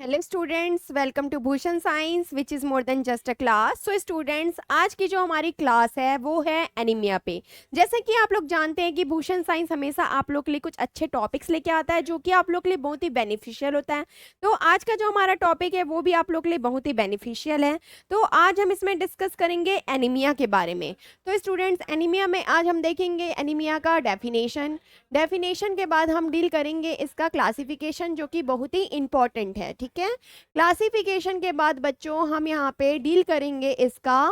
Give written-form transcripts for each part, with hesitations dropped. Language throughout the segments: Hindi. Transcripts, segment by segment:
Hello students, welcome to Bhushan science which is more than just a class. So students, आज की जो हमारी क्लास है वो है एनीमिया पे। जैसे कि आप लोग जानते हैं कि भूषण साइंस हमेशा आप लोग के लिए कुछ अच्छे टॉपिक्स लेके आता है जो कि आप लोग के लिए बहुत ही बेनिफिशियल होता है। तो आज का जो हमारा टॉपिक है वो भी आप लोग के लिए बहुत ही बेनिफिशियल है। तो आज हम इसमें डिस्कस करेंगे एनीमिया के बारे में। तो स्टूडेंट्स, एनीमिया में आज हम देखेंगे एनीमिया का डेफिनेशन के बाद हम डील करेंगे इसका क्लासिफिकेशन जो कि बहुत ही इंपॉर्टेंट है। ठीक है, क्लासिफिकेशन के बाद बच्चों हम यहाँ पे डील करेंगे इसका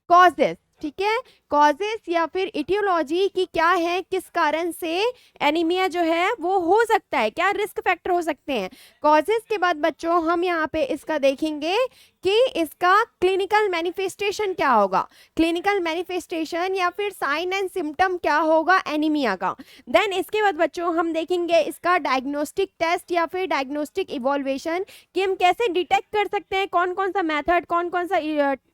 कॉजेस। ठीक है, कॉजेस या फिर इटियोलॉजी की क्या है, किस कारण से एनीमिया जो है वो हो सकता है, क्या रिस्क फैक्टर हो सकते हैं। कॉजेस के बाद बच्चों हम यहाँ पे इसका देखेंगे कि इसका क्लिनिकल मैनिफेस्टेशन क्या होगा, क्लिनिकल मैनिफेस्टेशन या फिर साइन एंड सिम्टम क्या होगा एनीमिया का। देन इसके बाद बच्चों हम देखेंगे इसका डायग्नोस्टिक टेस्ट या फिर डायग्नोस्टिक इवॉल्वेशन कि हम कैसे डिटेक्ट कर सकते हैं, कौन कौन सा मेथड, कौन कौन सा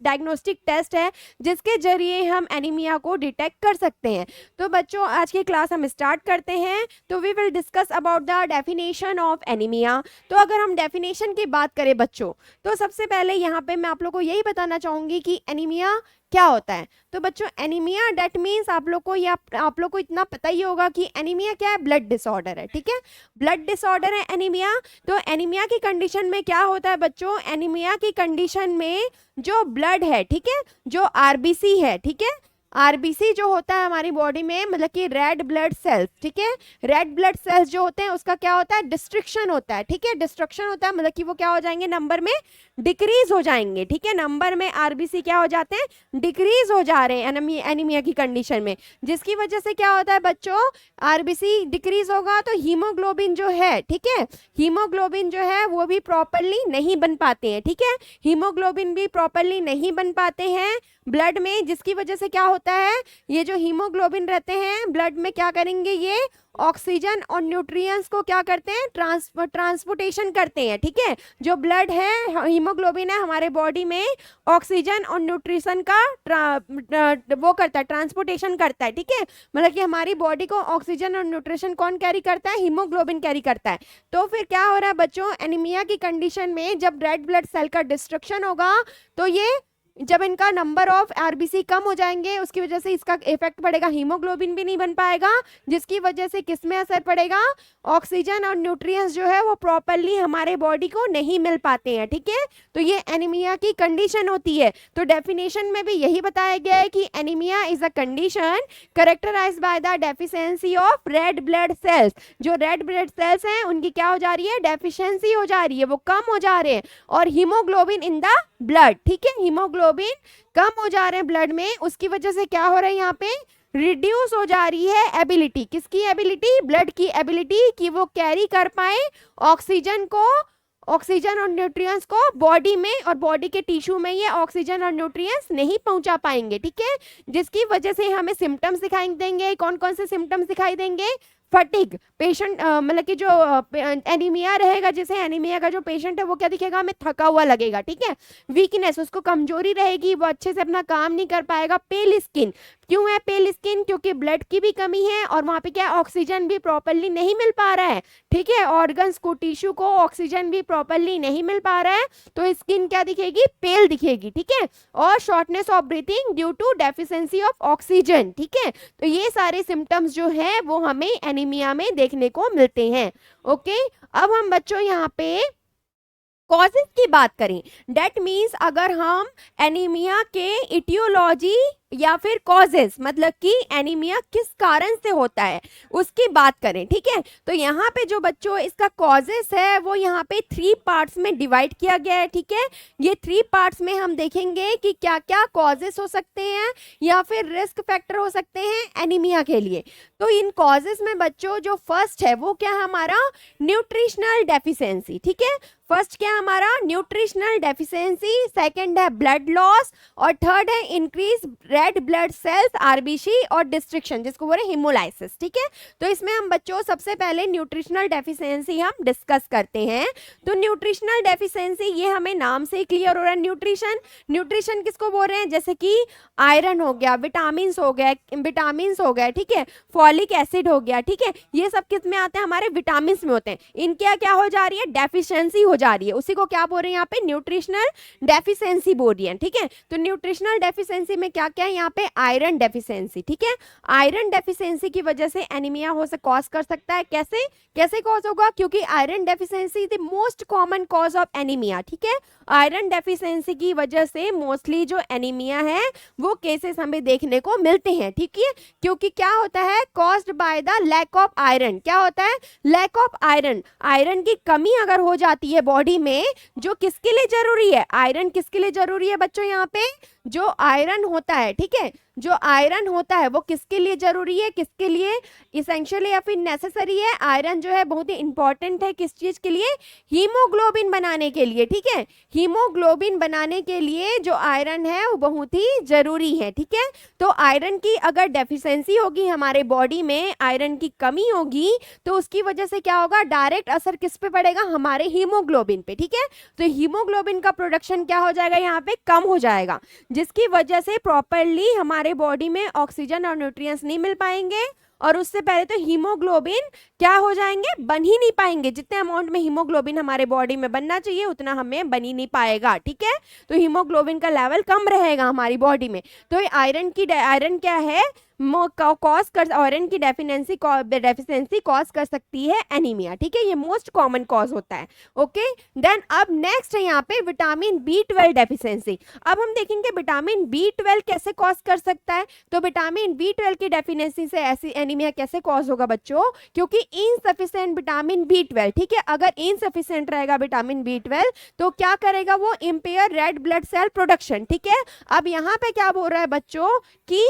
डायग्नोस्टिक टेस्ट है जिसके जरिए हम एनीमिया को डिटेक्ट कर सकते हैं। तो बच्चों आज की क्लास हम स्टार्ट करते हैं। तो we will discuss about the definition of anaemia. तो अगर हम डेफिनेशन की बात करें बच्चों, तो सबसे पहले यहाँ पे मैं आप लोग को यही बताना चाहूंगी कि एनीमिया क्या होता है। तो बच्चों, एनीमिया डेट मीन्स आप लोग को इतना पता ही होगा कि एनीमिया क्या है, ब्लड डिसऑर्डर है। ठीक है, ब्लड डिसऑर्डर है एनीमिया। तो एनीमिया की कंडीशन में क्या होता है बच्चों, एनीमिया की कंडीशन में जो ब्लड है, ठीक है, जो आरबीसी है, ठीक है, आरबीसी जो होता है हमारी बॉडी में, मतलब कि रेड ब्लड सेल्स, ठीक है, रेड ब्लड सेल्स जो होते हैं उसका क्या होता है, डिस्ट्रक्शन होता है। ठीक है, डिस्ट्रक्शन होता है मतलब कि वो क्या हो जाएंगे, नंबर में डिक्रीज हो जाएंगे। ठीक है, नंबर में आरबीसी क्या हो जाते हैं, डिक्रीज हो जा रहे हैं एनीमिया की कंडीशन में, जिसकी वजह से क्या होता है बच्चों, आरबीसी डिक्रीज होगा तो हीमोग्लोबिन जो है, ठीक है, हीमोग्लोबिन जो है वो भी प्रॉपरली नहीं बन पाते हैं। ठीक है, हीमोग्लोबिन भी प्रॉपरली नहीं बन पाते हैं ब्लड में, जिसकी वजह से क्या होता है, ये जो हीमोग्लोबिन रहते हैं ब्लड में क्या करेंगे, ये ऑक्सीजन और न्यूट्रिएंट्स को क्या करते हैं, ट्रांसपोर्टेशन करते हैं। ठीक है, जो ब्लड है, हीमोग्लोबिन है, हमारे बॉडी में ऑक्सीजन और न्यूट्रिशन का वो करता है, ट्रांसपोर्टेशन करता है। ठीक है, मतलब कि हमारी बॉडी को ऑक्सीजन और न्यूट्रिशन कौन कैरी करता है, हीमोग्लोबिन कैरी करता है। तो फिर क्या हो रहा है बच्चों, एनीमिया की कंडीशन में जब रेड ब्लड सेल का डिस्ट्रक्शन होगा तो ये जब इनका नंबर ऑफ आरबीसी कम हो जाएंगे उसकी वजह से इसका इफेक्ट पड़ेगा, हीमोग्लोबिन भी नहीं बन पाएगा, जिसकी वजह से किस में असर पड़ेगा, ऑक्सीजन और न्यूट्रिएंट्स जो है वो प्रॉपरली हमारे बॉडी को नहीं मिल पाते हैं। ठीक है, तो ये एनीमिया की कंडीशन होती है। तो डेफिनेशन में भी यही बताया गया है कि anaemia is a condition characterised by the deficiency of red blood cells. जो रेड ब्लड सेल्स हैं उनकी क्या हो जा रही है, डेफिशिएंसी हो जा रही है, वो कम हो जा रहे हैं, और हीमोग्लोबिन इन द ब्लड, ठीक है, हीमोग्लोबिन कम हो जा रहे हैं ब्लड में, उसकी वजह से क्या हो रहा है, यहाँ पे रिड्यूस हो जा रही है एबिलिटी, किसकी एबिलिटी, ब्लड की एबिलिटी कि वो कैरी कर पाए ऑक्सीजन को, ऑक्सीजन और न्यूट्रिएंट्स को बॉडी में, और बॉडी के टिश्यू में ये ऑक्सीजन और न्यूट्रिएंट्स नहीं पहुंचा पाएंगे। ठीक है, जिसकी वजह से हमें सिम्टम्स दिखाई देंगे। कौन कौन से सिम्टम्स दिखाई देंगे, फटीग, पेशेंट मतलब कि जो एनीमिया रहेगा, जैसे एनीमिया का जो पेशेंट है वो क्या दिखेगा, हमें थका हुआ लगेगा। ठीक है, वीकनेस, उसको कमजोरी रहेगी, वो अच्छे से अपना काम नहीं कर पाएगा। पेल स्किन, क्यों है पेल स्किन, क्योंकि ब्लड की भी कमी है और वहां पे क्या, ऑक्सीजन भी प्रॉपरली नहीं मिल पा रहा है। ठीक है, ऑर्गन्स को, टिश्यू को ऑक्सीजन भी प्रॉपरली नहीं मिल पा रहा है, तो स्किन क्या दिखेगी, पेल दिखेगी। ठीक है, और shortness of breathing due to deficiency of oxygen. ठीक है, तो ये सारे सिम्टम्स जो है वो हमें एनीमिया में देखने को मिलते हैं। ओके, अब हम बच्चों यहाँ पे कॉजेस की बात करें, डेट मीन्स अगर हम एनीमिया के इटियोलॉजी या फिर कॉजेस, मतलब कि एनीमिया किस कारण से होता है उसकी बात करें। ठीक है, तो यहाँ पे जो बच्चों इसका कॉजेस है वो यहाँ पे 3 पार्ट्स में डिवाइड किया गया है। ठीक है, ये 3 पार्ट्स में हम देखेंगे कि क्या क्या कॉजेस हो सकते हैं या फिर रिस्क फैक्टर हो सकते हैं एनीमिया के लिए। तो इन कॉजेस में बच्चों जो फर्स्ट है वो क्या है, हमारा न्यूट्रिशनल डेफिशिएंसी। ठीक है, फर्स्ट क्या है हमारा, न्यूट्रिशनल डेफिशिएंसी, सेकंड है ब्लड लॉस, और थर्ड है increase red blood sales, RBC और डिस्ट्रिक्शन जिसको बोले हिमोलाइसिस। ठीक है, तो इसमें हम बच्चों सबसे पहले न्यूट्रिशनल डेफिशिएंसी हम डिस्कस करते हैं। तो न्यूट्रिशनल डेफिशिएंसी ये हमें नाम से ही क्लियर हो रहा है। न्यूट्रिशन किसको बोल रहे हैं, जैसे कि आयरन हो गया, विटामिन हो गया, ठीक है, फॉलिक एसिड हो गया, ठीक है, ये सब किस में आते हैं, हमारे विटामिन में होते हैं। इनके क्या हो जा रही है, डेफिशिएंसी हो जा रही है, उसी को क्या बोल रहे हैं यहाँ पे, न्यूट्रिशनल डेफिशिएंसी बोल रही है। ठीक है, तो न्यूट्रिशनल डेफिशिएंसी में क्या क्या है यहाँ पे, आयरन डेफिशिएंसी। ठीक है, आयरन डेफिशिएंसी की वजह से एनीमिया कॉज कर सकता है। कैसे कॉज होगा, क्योंकि iron deficiency is the most common cause of anaemia. ठीक है, आयरन डेफिशिएंसी की वजह से मोस्टली जो एनीमिया है वो केसेस हमें देखने को मिलते हैं। ठीक है, क्योंकि क्या होता है, caused by the lack of iron. क्या होता है, लैक ऑफ आयरन। आयरन की कमी अगर हो जाती है बॉडी में, जो किसके लिए जरूरी है, आयरन किसके लिए जरूरी है बच्चों, यहाँ पे जो आयरन होता है, ठीक है, जो आयरन होता है वो किसके लिए जरूरी है, किसके लिए इसेंशियली या फिर नेसेसरी है। आयरन जो है बहुत ही इंपॉर्टेंट है, किस चीज के लिए, हीमोग्लोबिन बनाने के लिए। ठीक है, हीमोग्लोबिन बनाने के लिए जो आयरन है वो बहुत ही जरूरी है। ठीक है, तो आयरन की अगर डेफिशिएंसी होगी हमारे बॉडी में, आयरन की कमी होगी, तो उसकी वजह से क्या होगा, डायरेक्ट असर किस पे पड़ेगा, हमारे हीमोग्लोबिन पे। ठीक है, तो हीमोग्लोबिन का प्रोडक्शन क्या हो जाएगा, यहाँ पे कम हो जाएगा, जिसकी वजह से प्रॉपरली हमारे बॉडी में ऑक्सीजन और न्यूट्रिएंट्स नहीं मिल पाएंगे, और उससे पहले तो हीमोग्लोबिन क्या हो जाएंगे, बन ही नहीं पाएंगे। जितने अमाउंट में हीमोग्लोबिन हमारे बॉडी में बनना चाहिए उतना हमें बन ही नहीं पाएगा। ठीक है, तो हीमोग्लोबिन का लेवल कम रहेगा हमारी बॉडी में। तो आयरन क्या है, आयरन की डेफिशिएंसी कॉज कर सकती है एनीमिया। ठीक है, ये मोस्ट कॉमन कॉज होता है। ओके, देन अब नेक्स्ट है यहाँ पे विटामिन B12 डेफिशिएंसी। अब हम देखेंगे विटामिन B12 कैसे कॉज कर सकता है। तो विटामिन B12 की डेफिशिएंसी से ऐसी एनीमिया कैसे कॉज होगा बच्चों, क्योंकि इनसफिशिएंट विटामिन B12। ठीक है, अगर इनसफिशिएंट रहेगा विटामिन B12 तो क्या करेगा, वो impair red blood cell production. ठीक है, अब यहाँ पे क्या बोल रहा है बच्चों कि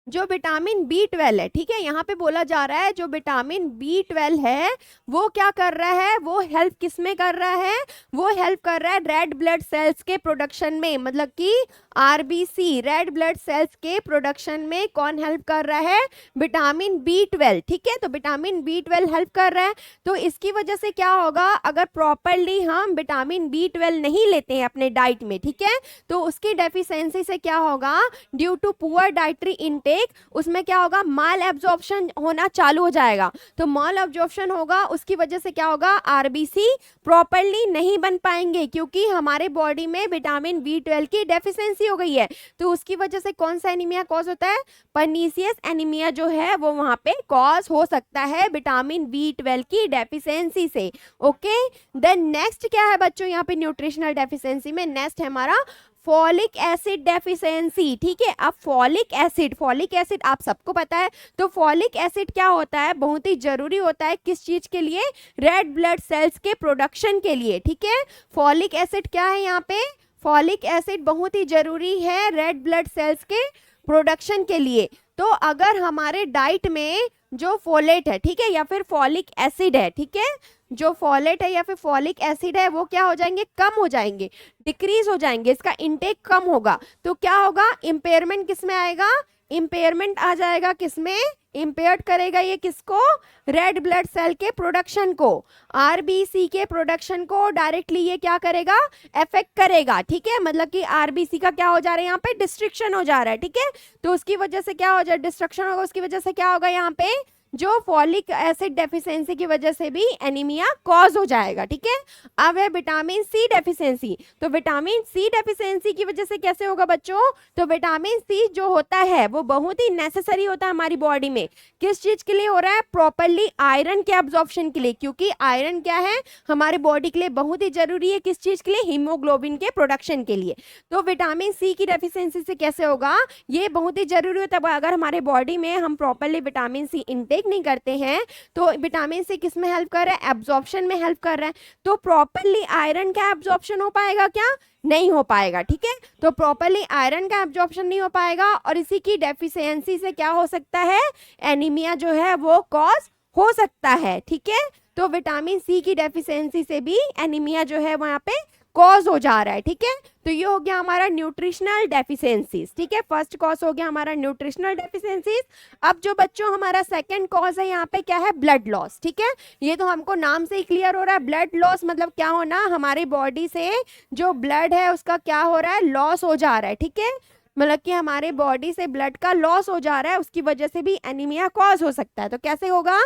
जो विटामिन B12 है, ठीक है, यहाँ पे बोला जा रहा है जो विटामिन B12 है वो क्या कर रहा है, वो हेल्प किस में कर रहा है, वो हेल्प कर रहा है रेड ब्लड सेल्स के प्रोडक्शन में, मतलब कि आरबीसी, रेड ब्लड सेल्स के प्रोडक्शन में कौन हेल्प कर रहा है, विटामिन B12। ठीक है, तो विटामिन B12 हेल्प कर रहा है। तो इसकी वजह से क्या होगा, अगर प्रॉपरली हम विटामिन B12 नहीं लेते हैं अपने डाइट में, ठीक है, तो उसकी डेफिशिएंसी से क्या होगा, due to poor dietary intake, उसमें क्या होगा, माल एब्जॉर्प्शन होना चालू हो जाएगा। तो माल एब्जॉर्प्शन होगा, उसकी वजह से क्या होगा, आरबीसी प्रॉपरली नहीं बन पाएंगे, क्योंकि हमारे बॉडी में विटामिन B12 की डेफिशिएंसी हो गई है। तो उसकी वजह से कौन सा एनीमिया कॉज होता है, पर्नीशियस एनीमिया जो है वो वहां पे कॉज हो सकता है विटामिन B12 की डेफिशिएंसी से। ओके, देन नेक्स्ट क्या है बच्चों, यहाँ पे न्यूट्रिशनल डेफिशिएंसी में नेक्स्ट है हमारा फॉलिक एसिड डेफिशिएंसी। ठीक है, अब फॉलिक एसिड आप सबको पता है। तो फॉलिक एसिड क्या होता है, बहुत ही जरूरी होता है, किस चीज के लिए, रेड ब्लड सेल्स के प्रोडक्शन के लिए। ठीक है, फॉलिक एसिड क्या है यहाँ पे, फॉलिक एसिड बहुत ही जरूरी है रेड ब्लड सेल्स के प्रोडक्शन के लिए। तो अगर हमारे डाइट में जो फोलेट है, ठीक है, या फिर फॉलिक एसिड है, ठीक है, जो फॉलेट है या फिर फॉलिक एसिड है वो क्या हो जाएंगे, कम हो जाएंगे, डिक्रीज हो जाएंगे, इसका इनटेक कम होगा। तो क्या होगा, इंपेयरमेंट किस में आएगा, इंपेयरमेंट आ जाएगा किसमें, इंपेयर्ड करेगा ये किसको, रेड ब्लड सेल के प्रोडक्शन को, आरबीसी के प्रोडक्शन को डायरेक्टली ये क्या करेगा, अफेक्ट करेगा। ठीक है, मतलब कि आरबीसी का क्या हो जा रहा है, यहाँ पे डिस्ट्रक्शन हो जा रहा है। ठीक है, तो उसकी वजह से क्या हो जाए, डिस्ट्रक्शन होगा, उसकी वजह से क्या होगा, यहाँ पे जो फॉलिक एसिड डेफिशिएंसी की वजह से भी एनीमिया कॉज हो जाएगा। ठीक है, अब है विटामिन सी डेफिशिएंसी। तो विटामिन सी डेफिशिएंसी की वजह से कैसे होगा बच्चों, तो विटामिन सी जो होता है वो बहुत ही नेसेसरी होता है हमारी बॉडी में, किस चीज के लिए हो रहा है, प्रॉपरली आयरन के एब्जॉर्प्शन के लिए, क्योंकि आयरन क्या है हमारे बॉडी के लिए बहुत ही जरूरी है, किस चीज के लिए, हीमोग्लोबिन के प्रोडक्शन के लिए। तो विटामिन सी की डेफिशिएंसी से कैसे होगा, ये बहुत ही जरूरी होता है। अगर हमारे बॉडी में हम प्रॉपरली विटामिन सी इंटेक नहीं करते हैं तो विटामिन सी किस में हेल्प कर रहा है, एब्जॉर्प्शन में हेल्प कर रहा है। तो प्रॉपरली आयरन का एब्जॉर्प्शन हो पाएगा क्या, नहीं हो पाएगा। ठीक है, तो प्रॉपरली आयरन का एब्जॉर्प्शन नहीं हो पाएगा और इसी की डेफिशिएंसी से क्या हो सकता है, एनीमिया जो है वो कॉज हो सकता है। ठीक है, तो विटामिन सी की डेफिशिएंसी से भी एनीमिया जो है वहां पे कॉज हो जा रहा है। ठीक है, तो ये हो गया हमारा न्यूट्रिशनल डेफिशिएंसीज, ठीक है। फर्स्ट कॉज हो गया हमारा न्यूट्रिशनल डेफिशिएंसीज। अब जो बच्चों हमारा सेकंड कॉज है यहाँ पे क्या है, ब्लड लॉस, ठीक है। ये तो हमको नाम से ही क्लियर हो रहा है, ब्लड लॉस मतलब क्या होना, हमारी बॉडी से जो ब्लड है उसका क्या हो रहा है, लॉस हो जा रहा है, ठीक है। मतलब कि हमारे बॉडी से ब्लड का लॉस हो जा रहा है, उसकी वजह से भी एनीमिया कॉज हो सकता है। तो कैसे होगा,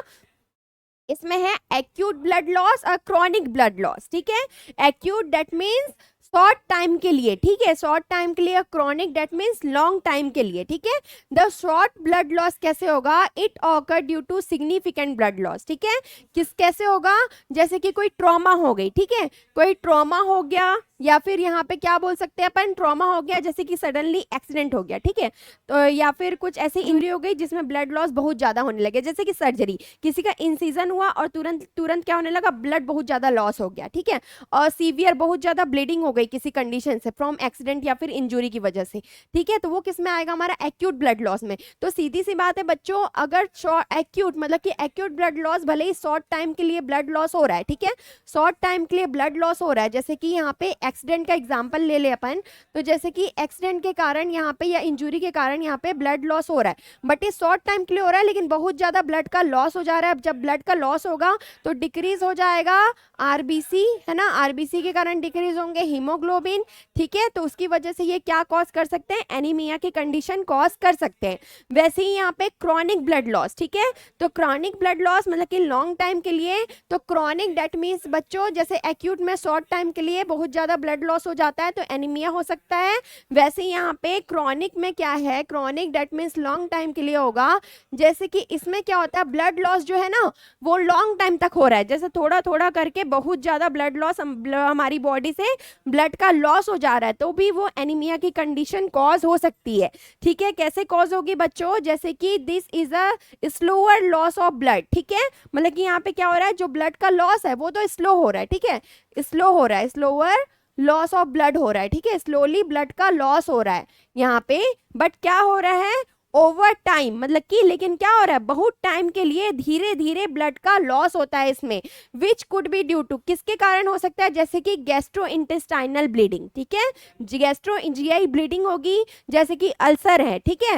इसमें है एक्यूट ब्लड लॉस और क्रॉनिक ब्लड लॉस, ठीक है। Acute that means short time के लिए, ठीक है, शॉर्ट टाइम के लिए। Chronic that means long time के लिए, ठीक है। द शॉर्ट ब्लड लॉस कैसे होगा, it occur due to significant blood loss, ठीक है। कैसे होगा, जैसे कि कोई ट्रॉमा हो गई, ठीक है, कोई ट्रॉमा हो गया, या फिर यहाँ पे क्या बोल सकते हैं अपन, ट्रॉमा हो गया जैसे कि सडनली एक्सीडेंट हो गया, ठीक है। तो या फिर कुछ ऐसी इंजरी हो गई जिसमें ब्लड लॉस बहुत ज्यादा होने लगे, जैसे कि सर्जरी, किसी का इंसिजन हुआ और तुरंत तुरंत क्या होने लगा, ब्लड बहुत ज्यादा लॉस हो गया, ठीक है। और सीवियर बहुत ज्यादा ब्लीडिंग हो गई किसी कंडीशन से, फ्रॉम एक्सीडेंट या फिर इंजुरी की वजह से, ठीक है। तो वो किस में आएगा, हमारा एक्यूट ब्लड लॉस में। तो सीधी सी बात है बच्चों, अगर एक्यूट मतलब कि एक्यूट ब्लड लॉस भले ही शॉर्ट टाइम के लिए ब्लड लॉस हो रहा है, ठीक है, शॉर्ट टाइम के लिए ब्लड लॉस हो रहा है, जैसे कि यहाँ पे एक्सीडेंट का एग्जांपल ले ले अपन, तो जैसे कि एक्सीडेंट के कारण यहाँ पे या इंजुरी के कारण यहाँ पे ब्लड लॉस हो रहा है, बट ये शॉर्ट टाइम के लिए हो रहा है, लेकिन बहुत ज्यादा ब्लड का लॉस हो जा रहा है। अब जब ब्लड का लॉस होगा तो डिक्रीज हो जाएगा आरबीसी, है ना, आरबीसी के कारण डिक्रीज होंगे हीमोग्लोबिन, ठीक है। तो उसकी वजह से ये क्या कॉज कर सकते हैं, एनीमिया की कंडीशन कॉज कर सकते हैं। वैसे ही यहाँ पे क्रॉनिक ब्लड लॉस, ठीक है, तो क्रॉनिक ब्लड लॉस मतलब कि लॉन्ग टाइम के लिए, तो क्रॉनिक दैट मीन्स बच्चों जैसे एक्यूट में शॉर्ट टाइम के लिए बहुत ज्यादा ब्लड लॉस हो जाता है तो एनीमिया हो सकता है। वैसे यहाँ पे क्रॉनिक में क्या है, chronic that means long time के लिए होगा, जैसे कि इसमें क्या होता है, ब्लड लॉस जो है ना वो लॉन्ग टाइम तक हो रहा है, जैसे थोड़ा थोड़ा करके बहुत ज्यादा ब्लड लॉस, हमारी बॉडी से ब्लड का लॉस हो जा रहा है, तो भी वो एनीमिया की कंडीशन कॉज हो सकती है, ठीक है। कैसे कॉज होगी बच्चों, जैसे कि this is a slower loss of blood, ठीक है, मतलब कि यहाँ पे क्या हो रहा है, जो ब्लड का लॉस है वो तो स्लो हो रहा है, ठीक है, स्लो हो रहा है, स्लोअर लॉस ऑफ ब्लड हो रहा है, ठीक है, स्लोली ब्लड का लॉस हो रहा है यहाँ पे, बट क्या हो रहा है, ओवर टाइम, मतलब कि लेकिन क्या हो रहा है, बहुत टाइम के लिए धीरे धीरे ब्लड का लॉस होता है इसमें, which could be due to, किसके कारण हो सकता है, जैसे कि गैस्ट्रो इंटेस्टाइनल ब्लीडिंग, ठीक है, गैस्ट्रो जीआई ब्लीडिंग होगी, जैसे कि अल्सर है, ठीक है,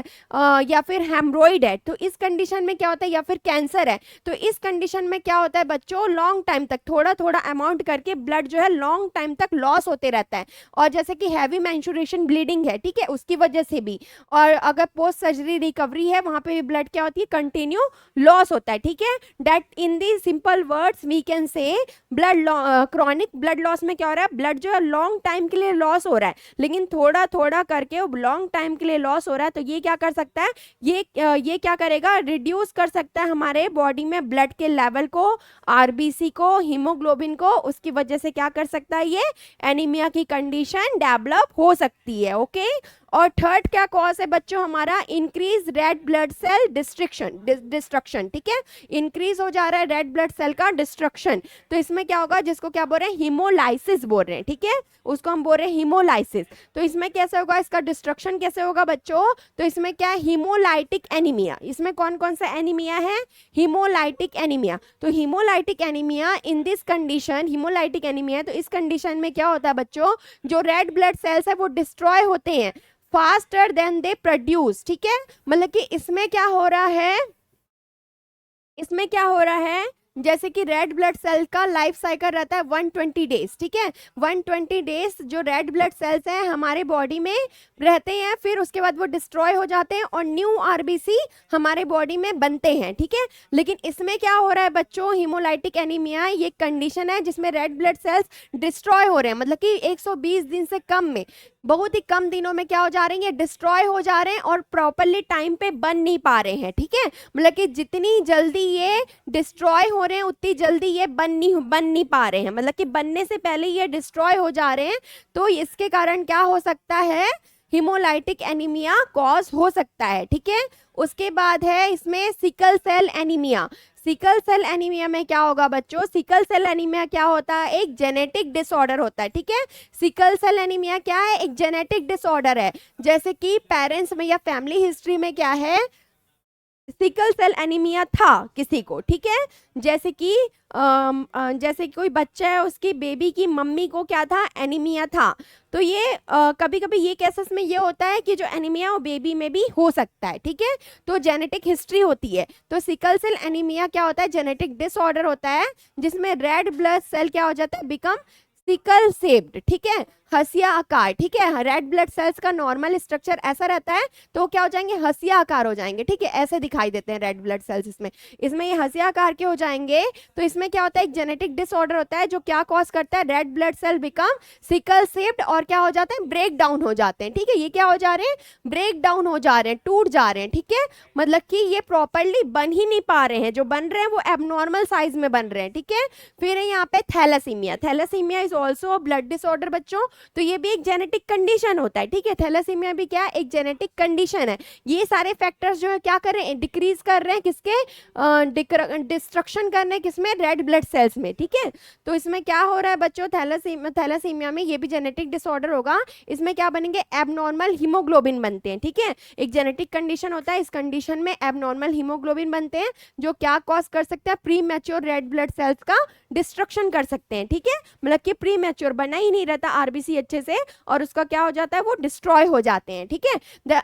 या फिर हेमरोइड है, तो इस कंडीशन में क्या होता है, या फिर कैंसर है, तो इस कंडीशन में क्या होता है बच्चों, लॉन्ग टाइम तक थोड़ा थोड़ा अमाउंट करके ब्लड जो है लॉन्ग टाइम तक लॉस होते रहता है। और जैसे कि हैवी मेंस्ट्रुएशन ब्लीडिंग है, ठीक है, उसकी वजह से भी, और अगर पोस्ट सर्जरी रिकवरी है वहां पे भी ब्लड क्या होती है, कंटिन्यू लॉस होता है, ठीक है। That in the simple words we can say blood chronic blood loss में क्या हो रहा है, ब्लड जो है लॉन्ग टाइम के लिए लॉस हो रहा है, लेकिन थोड़ा थोड़ा करके वो लॉन्ग टाइम के लिए लॉस हो रहा है, तो ये क्या कर सकता है, ये क्या करेगा, रिड्यूस कर सकता है हमारे बॉडी में ब्लड के लेवल को, आरबीसी को, हीमोग्लोबिन को, उसकी वजह से क्या कर सकता है, ये एनीमिया की कंडीशन डेवलप हो सकती है, ओके। और थर्ड क्या कॉज है बच्चों हमारा, increase red blood cell destruction, ठीक है, इंक्रीज हो जा रहा है रेड ब्लड सेल का डिस्ट्रक्शन, तो इसमें क्या होगा, जिसको क्या बोल रहे हैं, हीमोलाइसिस बोल रहे हैं, ठीक है, उसको हम बोल रहे हैं हीमोलाइसिस। तो इसमें कैसे होगा, इसका डिस्ट्रक्शन कैसे होगा बच्चों, तो इसमें क्या है, हीमोलाइटिक एनीमिया, इसमें कौन कौन सा एनीमिया है, हीमोलाइटिक एनीमिया। तो haemolytic anaemia in this condition, haemolytic anaemia, तो इस कंडीशन में क्या होता है बच्चों, जो रेड ब्लड सेल्स है वो डिस्ट्रॉय होते हैं फास्टर देन दे प्रोड्यूस, ठीक है, मतलब कि इसमें क्या हो रहा है, इसमें क्या हो रहा है, जैसे कि रेड ब्लड सेल का लाइफ साइकिल रहता है 120 डेज, ठीक है, 120 डेज जो रेड ब्लड सेल्स हैं हमारे बॉडी में रहते हैं, फिर उसके बाद वो डिस्ट्रॉय हो जाते हैं और न्यू आरबीसी हमारे बॉडी में बनते हैं, ठीक है। लेकिन इसमें क्या हो रहा है बच्चों, हीमोलाइटिक एनीमिया ये कंडीशन है जिसमें रेड ब्लड सेल्स डिस्ट्रॉय हो रहे हैं, मतलब कि 120 दिन से कम में, बहुत ही कम दिनों में क्या हो जा रही है, डिस्ट्रॉय हो जा रहे हैं और प्रॉपरली टाइम पे बन नहीं पा रहे हैं, ठीक है, मतलब कि जितनी जल्दी ये डिस्ट्रॉय हो रहे हैं उतनी जल्दी ये बन नहीं पा रहे हैं, मतलब कि बनने से पहले ये डिस्ट्रॉय हो जा रहे हैं, तो इसके कारण क्या हो सकता है, हीमोलाइटिक एनीमिया कॉज हो सकता है, ठीक है। उसके बाद है इसमें sickle cell anaemia. Sickle cell anaemia में क्या होगा बच्चों, सिकल सेल एनीमिया क्या होता है, एक जेनेटिक डिसऑर्डर होता है, ठीक है, सिकल सेल एनीमिया क्या है, एक जेनेटिक डिसऑर्डर है, जैसे कि पेरेंट्स में या फैमिली हिस्ट्री में क्या है, सिकल सेल एनीमिया था किसी को, ठीक है, जैसे कि जैसे कोई बच्चा है उसकी बेबी की मम्मी को क्या था, एनीमिया था, तो ये कभी कभी ये केसेस में ये होता है कि जो एनीमिया वो बेबी में भी हो सकता है, ठीक है। तो जेनेटिक हिस्ट्री होती है। तो सिकल सेल एनीमिया क्या होता है, जेनेटिक डिसऑर्डर होता है जिसमें रेड ब्लड सेल क्या हो जाता है, बिकम सिकल शेप्ड, ठीक है, हसिया आकार, ठीक है। रेड ब्लड सेल्स का नॉर्मल स्ट्रक्चर ऐसा रहता है, तो क्या हो जाएंगे, हसिया आकार हो जाएंगे, ठीक है, ऐसे दिखाई देते हैं रेड ब्लड सेल्स। इसमें इसमें ये हसिया आकार के हो जाएंगे। तो इसमें क्या होता है, एक जेनेटिक डिसऑर्डर होता है जो क्या कॉज करता है, red blood cell become sickle shaped और क्या हो जाते हैं, ब्रेक डाउन हो जाते हैं, ठीक है। ये क्या हो जा रहे हैं, ब्रेक डाउन हो जा रहे हैं, टूट जा रहे हैं, ठीक है। मतलब कि ये प्रॉपरली बन ही नहीं पा रहे हैं, जो बन रहे हैं वो एबनॉर्मल साइज में बन रहे हैं, ठीक है। फिर है यहाँ पे thalassaemia. Thalassaemia is also blood disorder बच्चों, तो ये भी एक जेनेटिक कंडीशन होता है, ठीक है। थैलेसीमिया भी क्या, एक जेनेटिक कंडीशन है। ये सारे फैक्टर्स जो है क्या कर रहे हैं, डिक्रीज कर रहे हैं किसके, डिस्ट्रक्शन कर रहे हैं किसमें, रेड ब्लड सेल्स में, ठीक है। तो इसमें क्या हो रहा है बच्चों, थैलेसीमिया में ये भी जेनेटिक डिसऑर्डर होगा। इसमें क्या बनेंगे, एबनॉर्मल हीमोग्लोबिन बनते हैं, ठीक है। एक जेनेटिक कंडीशन होता है, इस कंडीशन में एबनॉर्मल हीमोग्लोबिन बनते हैं जो क्या कॉज कर सकते हैं, pre mature red blood sales का डिस्ट्रक्शन कर सकते हैं, ठीक है। मतलब कि प्री मैच्योर बना ही नहीं रहता आरबीसी अच्छे से और उसका क्या हो जाता है, वो डिस्ट्रॉय हो जाते हैं, ठीक है।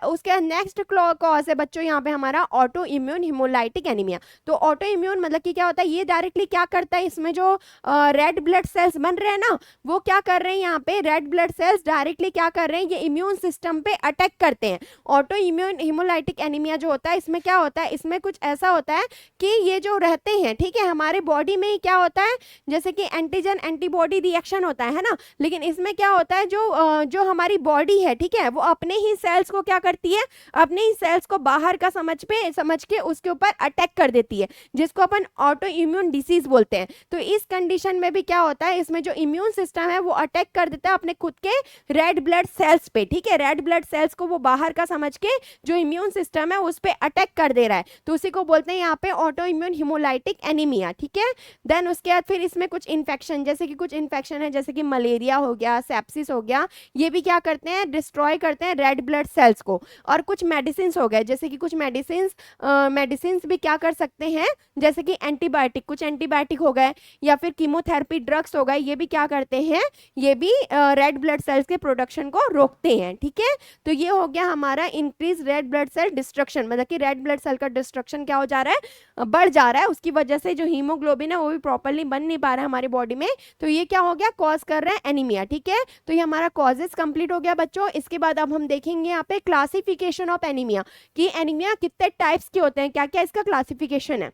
उसके नेक्स्ट कॉज है बच्चों यहाँ पे हमारा ऑटो इम्यून हिमोलाइटिक एनीमिया। तो ऑटो इम्यून मतलब कि क्या होता है, ये डायरेक्टली क्या करता है, इसमें जो रेड ब्लड सेल्स बन रहे हैं ना, वो क्या कर रहे हैं, यहाँ पे रेड ब्लड सेल्स डायरेक्टली क्या कर रहे हैं, ये इम्यून सिस्टम पे अटैक करते हैं। ऑटो इम्यून हिमोलाइटिक एनीमिया जो होता है, इसमें क्या होता है, इसमें कुछ ऐसा होता है कि ये जो रहते हैं, ठीक है, हमारे बॉडी में क्या होता है, जैसे कि एंटीजन एंटीबॉडी रिएक्शन होता है ना। लेकिन इसमें क्या होता है, जो हमारी बॉडी है, ठीक है, वो अपने ही सेल्स को क्या करती है, अपने ही सेल्स को बाहर का समझ के उसके ऊपर अटैक कर देती है, जिसको अपन ऑटो इम्यून डिसीज बोलते हैं। तो इस कंडीशन में भी क्या होता है, इसमें जो इम्यून सिस्टम है वो अटैक कर देता है अपने खुद के रेड ब्लड सेल्स पे, ठीक है। रेड ब्लड सेल्स को वो बाहर का समझ के जो इम्यून सिस्टम है उस पर अटैक कर दे रहा है, तो उसी को बोलते हैं यहाँ पे ऑटो इम्यून हिमोलाइटिक एनीमिया, ठीक है। देन उसके बाद फिर इसमें कुछ इन्फेक्शन, जैसे कि कुछ इन्फेक्शन है जैसे कि मलेरिया हो गया, सेप्सिस हो गया, ये भी क्या करते हैं, डिस्ट्रॉय करते हैं रेड ब्लड सेल्स को। और कुछ मेडिसिन हो गए, जैसे कि कुछ मेडिसिन भी क्या कर सकते हैं, जैसे कि एंटीबायोटिक, कुछ एंटीबायोटिक हो गए या फिर कीमोथेरेपी ड्रग्स हो गए, ये भी क्या करते हैं, ये भी रेड ब्लड सेल्स के प्रोडक्शन को रोकते हैं, ठीक है। तो ये हो गया हमारा increase red blood cell destruction, मतलब कि रेड ब्लड सेल का डिस्ट्रक्शन क्या हो जा रहा है, बढ़ जा रहा है, उसकी वजह से जो हीमोग्लोबिन है वो भी प्रॉपरली बन नहीं पा रहा है हमारी बॉडी में। तो ये क्या हो गया, कॉज कर रहा है एनीमिया, ठीक है। तो ये हमारा कॉजेस कंप्लीट हो गया बच्चों। इसके बाद अब हम देखेंगे यहाँ पे क्लासिफिकेशन ऑफ एनीमिया, कि एनीमिया कितने टाइप्स के होते हैं, क्या क्या इसका क्लासिफिकेशन है।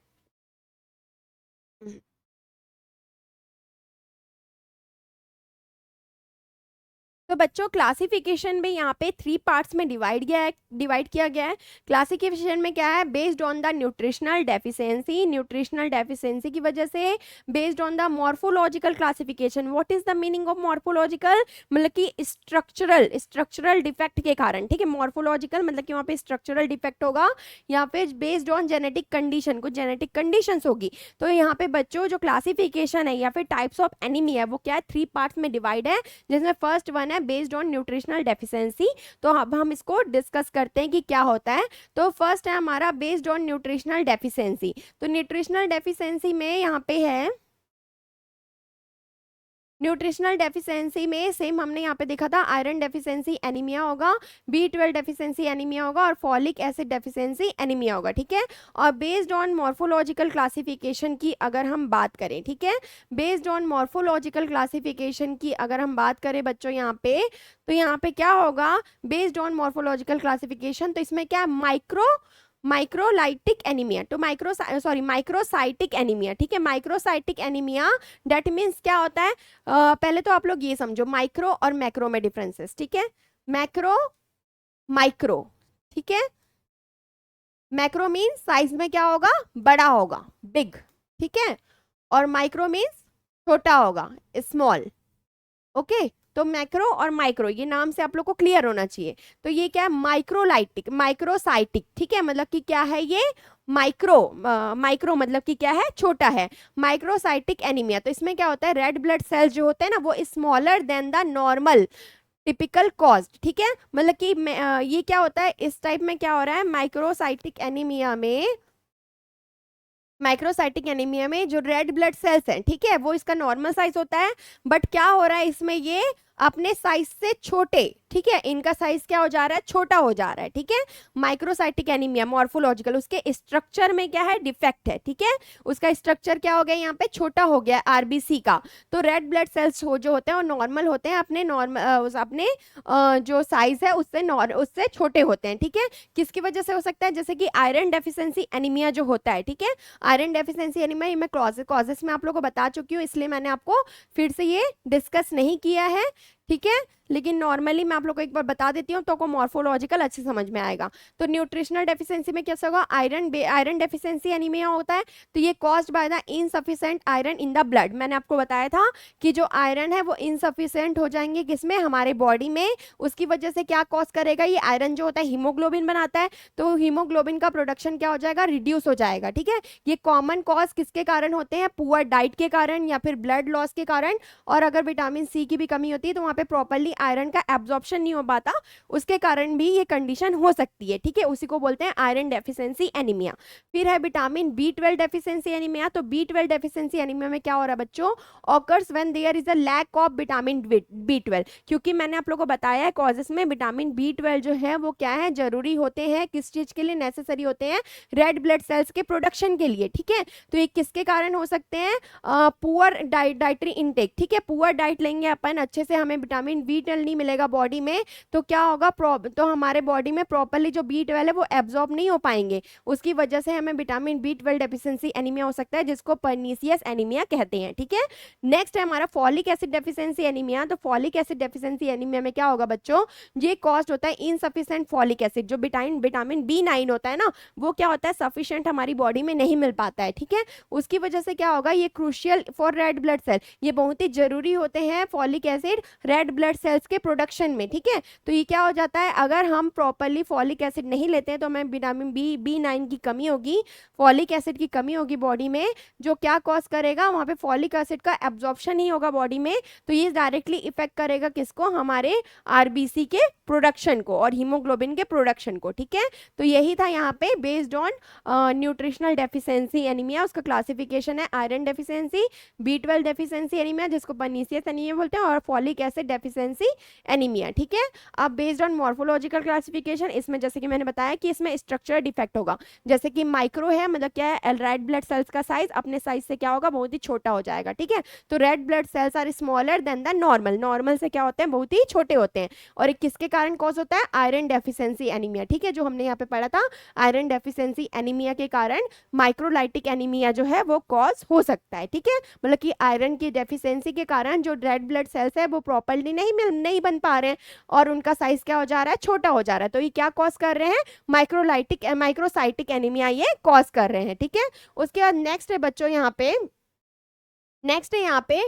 तो बच्चों क्लासिफिकेशन में यहाँ पे 3 पार्ट्स में डिवाइड किया गया है। क्लासिफिकेशन में क्या है, based on the nutritional deficiency की वजह से, based on the morphological classification. What is the meaning of morphological, मतलब कि स्ट्रक्चरल डिफेक्ट के कारण, ठीक है। मॉर्फोलॉजिकल मतलब कि वहाँ पे स्ट्रक्चरल डिफेक्ट होगा, या फिर बेस्ड ऑन जेनेटिक कंडीशन, कुछ जेनेटिक कंडीशंस होगी। तो यहाँ पे बच्चों जो क्लासिफिकेशन है या फिर टाइप्स ऑफ एनीमिया वो क्या है, 3 पार्ट्स में डिवाइड है, जिसमें फर्स्ट वन है बेस्ड ऑन न्यूट्रिशनल डेफिशिएंसी। तो अब हम इसको डिस्कस करते हैं कि क्या होता है। तो फर्स्ट है हमारा बेस्ड ऑन न्यूट्रिशनल डेफिशिएंसी। तो न्यूट्रिशनल डेफिशिएंसी में यहाँ पे है, न्यूट्रिशनल डेफिशिएंसी में सेम हमने यहाँ पे देखा था, आयरन डेफिशिएंसी एनीमिया होगा, B12 डेफिशिएंसी एनीमिया होगा और फॉलिक एसिड डेफिशिएंसी एनीमिया होगा, ठीक है। और बेस्ड ऑन मॉर्फोलॉजिकल क्लासिफिकेशन की अगर हम बात करें, ठीक है, बेस्ड ऑन मॉर्फोलॉजिकल क्लासिफिकेशन की अगर हम बात करें बच्चों यहाँ पे, तो यहाँ पे क्या होगा, बेस्ड ऑन मॉर्फोलॉजिकल क्लासिफिकेशन, तो इसमें क्या माइक्रोलाइटिक एनीमिया, तो माइक्रोसाइटिक एनीमिया, ठीक है। माइक्रोसाइटिक एनीमिया दैट मीन्स क्या होता है, पहले तो आप लोग ये समझो माइक्रो और मैक्रो में डिफरेंसेस, ठीक है। मैक्रो माइक्रो, ठीक है, मैक्रो मीन्स साइज में क्या होगा, बड़ा होगा, बिग, ठीक है। और माइक्रो मीन्स छोटा होगा, स्मॉल, ओके। तो मैक्रो और माइक्रो ये नाम से आप लोग को क्लियर होना चाहिए। तो ये क्या है, माइक्रोसाइटिक, ठीक है, मतलब कि क्या है ये, माइक्रो मतलब कि क्या है, छोटा है। माइक्रोसाइटिक एनीमिया, तो इसमें क्या होता है, रेड ब्लड सेल्स जो होते हैं ना वो smaller than the normal typical cause, ठीक है। मतलब कि ये क्या होता है, इस टाइप में क्या हो रहा है, माइक्रोसाइटिक एनीमिया में माइक्रोसाइटिक एनीमिया में जो रेड ब्लड सेल्स हैं, ठीक है, वो इसका नॉर्मल साइज होता है, बट क्या हो रहा है इसमें, ये अपने साइज से छोटे, ठीक है, इनका साइज क्या हो जा रहा है, छोटा हो जा रहा है, ठीक है। माइक्रोसाइटिक एनीमिया मॉर्फोलॉजिकल, उसके स्ट्रक्चर में क्या है, डिफेक्ट है, ठीक है, उसका स्ट्रक्चर क्या हो गया, यहाँ पे छोटा हो गया आरबीसी का। तो रेड ब्लड सेल्स जो होते हैं वो नॉर्मल होते हैं, अपने नॉर्मल अपने जो साइज है उससे छोटे होते हैं, ठीक है। किसकी वजह से हो सकता है, जैसे कि आयरन डेफिशिएंसी एनीमिया जो होता है, ठीक है, आयरन डेफिशिएंसी एनीमिया, ये मैं कॉजेस में आप लोगों को बता चुकी हूँ, इसलिए मैंने आपको फिर से ये डिस्कस नहीं किया है, ठीक है, लेकिन नॉर्मली मैं आप लोग को एक बार बता देती हूँ तो को मॉर्फोलॉजिकल अच्छे समझ में आएगा। तो न्यूट्रिशनल डेफिशिएंसी में कैसा होगा, आयरन डेफिशिएंसी एनीमिया होता है, तो ये caused by the insufficient iron in the blood. मैंने आपको बताया था कि जो आयरन है वो इनसफिशिएंट हो जाएंगे किसमें, हमारे बॉडी में, उसकी वजह से क्या कॉज करेगा, ये आयरन जो होता है हीमोग्लोबिन बनाता है, तो हीमोग्लोबिन का प्रोडक्शन क्या हो जाएगा, रिड्यूस हो जाएगा, ठीक है। ये कॉमन कॉज किसके कारण होते हैं, पुअर डाइट के कारण या फिर ब्लड लॉस के कारण, और अगर विटामिन सी की भी कमी होती है तो वहां पे प्रॉपरली आयरन का एब्जॉर्प्शन नहीं हो पाता, उसके कारण भी ये कंडीशन हो सकती है, ठीक है, उसी को बोलते हैं आयरन डेफिशिएंसी एनीमिया। फिर है विटामिन B12 डेफिशिएंसी एनीमिया। तो B12 डेफिशिएंसी एनीमिया में क्या हो रहा है बच्चों, occurs when there is a lack of vitamin B12, क्योंकि मैंने आप लोगों को बताया है कॉजेस में विटामिन B12 जो है वो क्या है, जरूरी होते हैं, किस चीज के लिए नेसेसरी होते हैं, रेड ब्लड सेल्स के प्रोडक्शन के लिए, ठीक है। तो ये किसके कारण हो सकते हैं, पुअर डाइटरी इनटेक, ठीक है, पुअर डाइट लेंगे अपन, अच्छे से हमें विटामिन B12 नहीं मिलेगा बॉडी में, तो क्या होगा, तो हमारे बॉडी में प्रॉपरली जो B12 है वो एब्जॉर्ब नहीं हो पाएंगे, उसकी वजह से हमें विटामिन B12 डेफिशिएंसी एनीमिया हो सकता है, जिसको पर्नीसियस एनीमिया कहते हैं, ठीक है। नेक्स्ट है हमारा फॉलिक एसिड डेफिशिएंसी एनीमिया। तो फॉलिक एसिड डेफिशिएंसी एनीमिया में क्या होगा बच्चों, ये कॉस्ट होता है इनसफिशिएंट फॉलिक एसिड, जो विटामिन B9 होता है ना, वो क्या होता है, सफिशिएंट हमारी बॉडी में नहीं मिल पाता है, ठीक है। उसकी वजह से क्या होगा, ये crucial for red blood cell, ये बहुत ही जरूरी होते हैं folic acid red blood cells के प्रोडक्शन में, ठीक है। तो ये क्या हो जाता है, अगर हम प्रॉपरली फॉलिक एसिड नहीं लेते हैं तो हमें विटामिन B9 की कमी होगी, फॉलिक एसिड की कमी होगी बॉडी में, जो क्या कॉज करेगा, वहां पे फॉलिक एसिड का एब्जॉर्प्शन नहीं होगा बॉडी में, तो ये डायरेक्टली इफेक्ट करेगा किसको, हमारे आरबीसी के प्रोडक्शन को और हीमोग्लोबिन के प्रोडक्शन को, ठीक है। तो यही था यहाँ पे based on nutritional deficiency anaemia, उसका क्लासिफिकेशन है iron deficiency, B12 deficiency anaemia जिसको पर्नीसियस एनीमिया बोलते हैं, और फॉलिक एसिड डेफिशिएंसी एनीमिया, ठीक है। अब बेस्ड ऑन मॉर्फोलॉजिकल क्लासिफिकेशन, इसमें जैसे कि मैंने बताया कि इसमें स्ट्रक्चर डिफेक्ट होगा, जैसे कि माइक्रो है, मतलब क्या है, रेड ब्लड सेल्स का साइज अपने साइज से क्या होगा, बहुत ही छोटा हो जाएगा, ठीक है। तो red blood cells are smaller than the normal, normal से क्या होते हैं, बहुत ही छोटे होते हैं, और एक किसके कारण कॉज होता है, आयरन डेफिशिएंसी एनीमिया, ठीक है, जो हमने यहाँ पे पढ़ा था, आयरन डेफिशिएंसी एनीमिया के कारण माइक्रोलाइटिक एनीमिया जो है वो कॉज हो सकता है, ठीक है। मतलब कि आयरन की डेफिशिएंसी के कारण जो रेड ब्लड सेल्स है वो प्रॉपरली नहीं बन पा रहे हैं, और उनका साइज क्या हो जा रहा है, छोटा हो जा रहा है, तो ये क्या कॉज कर रहे हैं, माइक्रोसाइटिक एनीमिया ये कॉज कर रहे हैं, ठीक है। उसके बाद नेक्स्ट है बच्चों यहाँ पे, नेक्स्ट है यहाँ पे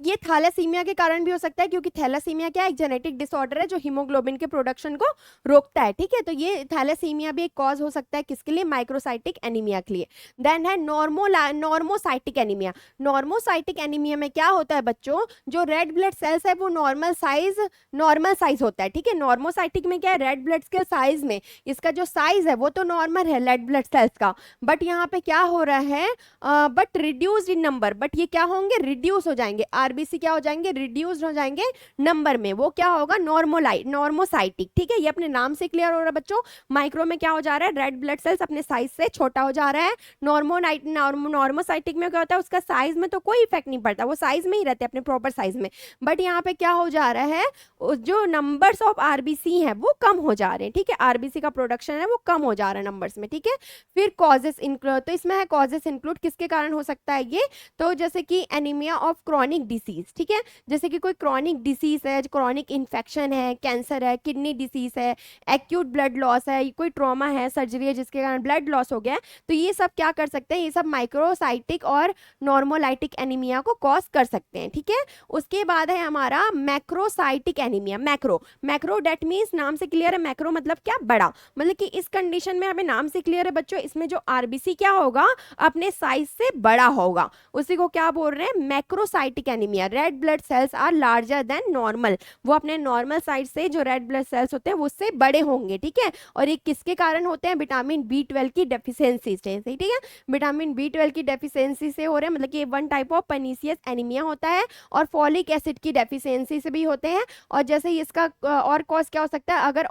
ये थैलेसीमिया के कारण भी हो सकता है, क्योंकि थैलेसीमिया क्या है, एक जेनेटिक डिसऑर्डर है जो हीमोग्लोबिन के प्रोडक्शन को रोकता है, ठीक है। तो ये थैलेसीमिया भी एक कॉज हो सकता है किसके लिए, माइक्रोसाइटिक एनीमिया के लिए। देन है नॉर्मोसाइटिक एनीमिया। नॉर्मोसाइटिक एनीमिया में क्या होता है बच्चों, जो रेड ब्लड सेल्स है वो नॉर्मल साइज होता है, ठीक है। नॉर्मोसाइटिक में क्या है, रेड ब्लड के साइज में इसका जो साइज है वो तो नॉर्मल है रेड ब्लड सेल्स का, बट यहाँ पे क्या हो रहा है, but reduced in number, but ये क्या होंगे, रिड्यूस हो जाएंगे, आरबीसी क्या हो जाएंगे, रिड्यूस्ड हो जाएंगे नंबर में, वो क्या होगा, नॉर्मोसाइटिक, ठीक है। ये अपने नाम से क्लियर हो रहा है बच्चों। माइक्रो में क्या हो जा रहा है, रेड ब्लड सेल्स अपने साइज से छोटा हो जा रहा है। नॉर्मोसाइटिक में क्या होता है, उसका साइज में तो कोई इफेक्ट नहीं पड़ता, वो साइज में ही रहते हैं अपने प्रॉपर साइज में, बट यहाँ पे क्या हो जा रहा है, जो नंबर्स ऑफ आरबीसी है वो कम हो जा रहे हैं, ठीक है, आरबीसी का प्रोडक्शन है वो कम हो जा रहा है नंबर्स में, ठीक है। फिर कॉजेस इंक्लूड, तो इसमें है कॉजेस इंक्लूड किसके कारण हो सकता है ये, तो जैसे कि एनीमिया ऑफ क्रॉनिक डिसीज, ठीक है, जैसे कि कोई क्रॉनिक डिसीज है, क्रॉनिक इन्फेक्शन है, कैंसर है, किडनी डिसीज है, एक्यूट ब्लड लॉस है, कोई ट्रॉमा है, सर्जरी है जिसके कारण ब्लड लॉस हो गया है, तो ये सब क्या कर सकते हैं, ये सब माइक्रोसाइटिक और नॉर्मोलाइटिक एनीमिया को कॉज कर सकते हैं, ठीक है। उसके बाद है हमारा macrocytic anaemia. Macro that means नाम से क्लियर है, मैक्रो मतलब क्या, बड़ा, मतलब कि इस कंडीशन में हमें नाम से क्लियर है बच्चों, इसमें जो आरबीसी क्या होगा, अपने साइज से बड़ा होगा, उसी को क्या बोल रहे हैं, macrocytic erythrocytic anaemia, red blood cells are larger than normal, वो अपने नॉर्मल साइज से जो रेड ब्लड सेल्स होते हैं वो उससे बड़े होंगे, ठीक है। और ये किसके कारण होते हैं, विटामिन बी 12 की डेफिशिएंसी से, ठीक है। विटामिन बी 12 की डेफिशिएंसी से हो रहे हैं, मतलब कि one type of pernicious anaemia होता है, और फॉलिक एसिड की डेफिशिएंसी से भी होते हैं। और जैसे ही इसका और कॉज क्या हो सकता है, अगर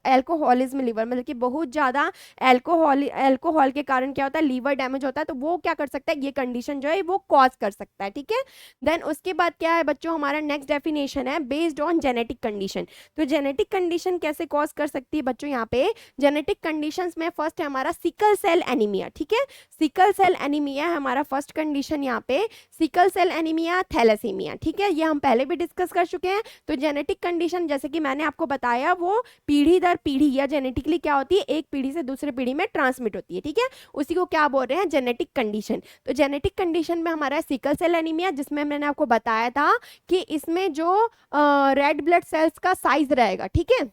एल्कोहलिज्म लिवर, मतलब कि बहुत ज्यादा एल्कोहल के कारण क्या होता है, लीवर डैमेज होता है, तो वो क्या कर सकता है, ये कंडीशन जो है वो कॉज कर सकता है, ठीक है। देन उसके बाद क्या है बच्चों, हमारा नेक्स्ट डेफिनेशन है बेस्ड ऑन जेनेटिक कंडीशन। तो जेनेटिक कंडीशन कैसे कॉज कर सकती है बच्चों, यहाँ पे जेनेटिक कंडीशंस में फर्स्ट है हमारा सिकल सेल एनीमिया, ठीक है। सिकल सेल एनीमिया है हमारा फर्स्ट कंडीशन, यहाँ पे सिकल सेल एनीमिया, थैलेसीमिया, ठीक है। ये हम पहले भी डिस्कस कर चुके हैं। तो जेनेटिक कंडीशन जैसे कि मैंने आपको बताया, वो पीढ़ी दर पीढ़ी या जेनेटिकली क्या होती है, एक पीढ़ी से दूसरे पीढ़ी में ट्रांसमिट होती है, ठीक है। उसी को क्या बोल रहे हैं, जेनेटिक कंडीशन। तो जेनेटिक कंडीशन में हमारा सिकल सेल एनीमिया, जिसमें मैंने आपको बताया था कि इसमें जो रेड ब्लड सेल्स का साइज रहेगा, ठीक है,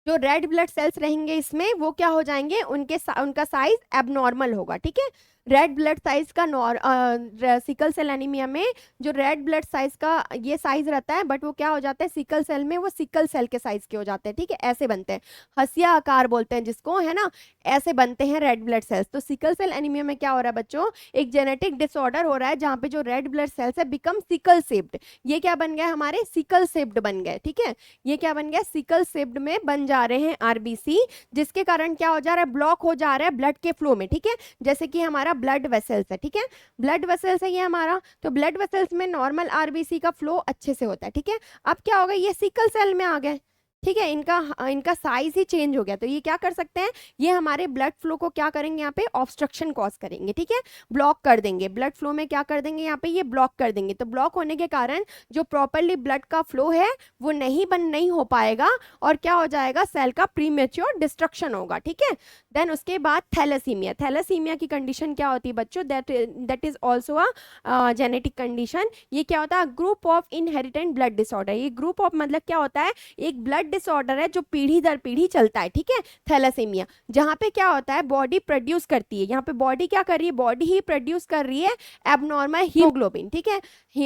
जो रेड ब्लड सेल्स रहेंगे इसमें वो क्या हो जाएंगे, उनका साइज एबनॉर्मल होगा, ठीक है। रेड ब्लड साइज का सिकल सेल एनीमिया में जो रेड ब्लड साइज का ये साइज रहता है, बट वो क्या हो जाता है, सिकल सेल में वो सिकल सेल के साइज के हो जाते हैं, ठीक है। ऐसे बनते हैं, हसिया आकार बोलते हैं जिसको, है ना, ऐसे बनते हैं रेड ब्लड सेल्स। तो सिकल सेल एनीमिया में क्या हो रहा है बच्चों, एक जेनेटिक डिसऑर्डर हो रहा है जहाँ पे जो रेड ब्लड सेल्स है बिकम सिकल शेप्ड। ये क्या बन गया, हमारे सिकल शेप्ड बन गए, ठीक है। ये क्या बन गया, सिकल शेप्ड में बन जा रहे हैं आरबीसी, जिसके कारण क्या हो जा रहा है, ब्लॉक हो जा रहा है ब्लड के फ्लो में, ठीक है। जैसे कि हमारा ब्लड वेसल्स है, ठीक है, ब्लड वेसल्स है ये हमारा। तो ब्लड वेसल्स में नॉर्मल आरबीसी का फ्लो अच्छे से होता है, ठीक है। अब क्या हो गया, ये सिकल सेल में आ गए, ठीक है, इनका साइज ही चेंज हो गया। तो ये क्या कर सकते हैं, ये हमारे ब्लड फ्लो को क्या करेंगे, यहाँ पे ऑब्स्ट्रक्शन कॉज करेंगे, ठीक है, ब्लॉक कर देंगे ब्लड फ्लो में, क्या कर देंगे यहाँ पे, ये ब्लॉक कर देंगे। तो ब्लॉक होने के कारण जो प्रॉपरली ब्लड का फ्लो है वो नहीं हो पाएगा, और क्या हो जाएगा, सेल का प्रीमेच्योर डिस्ट्रक्शन होगा, ठीक है। देन उसके बाद थैलेसीमिया, थैलेसीमिया की कंडीशन क्या होती है बच्चों, that is also a genetic condition. ये क्या होता है, group of inherent blood disorder. ये ग्रुप ऑफ मतलब क्या होता है, एक ब्लड डिसऑर्डर है जो पीढ़ी दर पीढ़ी चलता है, ठीक है, थैलेसीमिया। जहां पे क्या होता है, बॉडी प्रोड्यूस करती है, यहाँ पे बॉडी क्या कर रही है, बॉडी ही प्रोड्यूस कर रही है एबनॉर्मल हीमोग्लोबिन, ठीक है।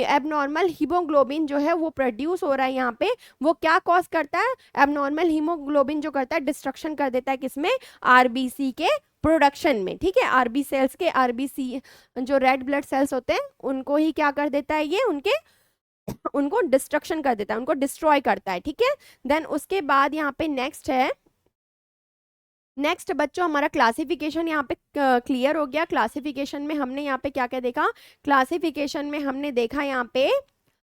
एबनॉर्मल हीमोग्लोबिन जो है वो प्रोड्यूस हो रहा है यहाँ पे, वो क्या कॉज करता है, एबनॉर्मल हीमोग्लोबिन जो करता है डिस्ट्रक्शन कर देता है किसमें, आरबीसी के प्रोडक्शन में, ठीक है। आरबी सेल्स के, आरबीसी जो रेड ब्लड सेल्स होते हैं उनको ही क्या कर देता है, ये उनको डिस्ट्रक्शन कर देता है, उनको डिस्ट्रॉय करता है, ठीक है। देन उसके बाद यहाँ पे नेक्स्ट है, नेक्स्ट बच्चों हमारा क्लासिफिकेशन यहाँ पे क्लियर हो गया। क्लासिफिकेशन में हमने यहाँ पे क्या क्या देखा, क्लासिफिकेशन में हमने देखा यहाँ पे